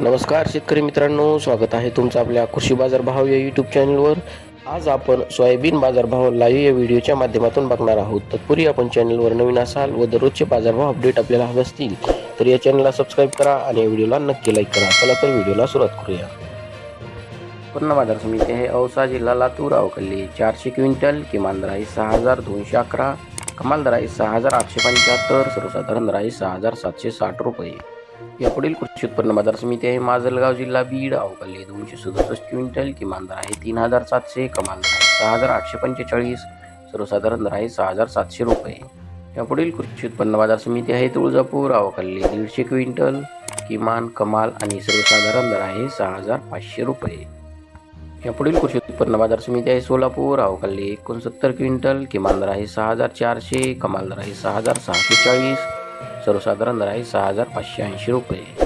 नमस्कार शेतकरी मित्रांनो, स्वागत आहे तुमचं आपल्या कृषी बाजार भाव या यूट्यूब चॅनलवर. आज आपण सोयाबीन बाजारभाव लाईव्ह या व्हिडिओच्या माध्यमातून बघणार आहोत. तत्पूर्वी आपण चॅनलवर नवीन असाल व दररोजचे बाजारभाव अपडेट आपल्याला हवे असतील तर या चॅनलला सबस्क्राईब करा आणि या व्हिडिओला नक्की लाईक करा. चला तर व्हिडिओला सुरुवात करूया. उत्पन्न बाजार समिती आहे औसा, जिल्हा लातूर. अवकल्ली 400 क्विंटल, किमान दर आहे 6211, कमाल दर आहे 6875, सर्वसाधारण दर आहे 6760 रुपये. यापुढील कृषी उत्पन्न बाजार समिती आहे माजलगाव, जिल्हा बीड. अवकल्ली 267 क्विंटल, किमान दर आहे 3700, कमाल दर आहे 6845, सर्वसाधारण दर आहे 6700 रुपये. यापुढील कृषी उत्पन्न बाजार समिती आहे तुळजापूर. अवकल्ली 150 क्विंटल, किमान, कमाल आणि सर्वसाधारण दर आहे 6500 रुपये. यापुढील कृषी उत्पन्न बाजार समिती आहे सोलापूर. अवकल्ली 69 क्विंटल, किमान दर आहे 6400, कमाल दर आहे 6640, सर्वसाधारण दर आहे 6580 रुपये.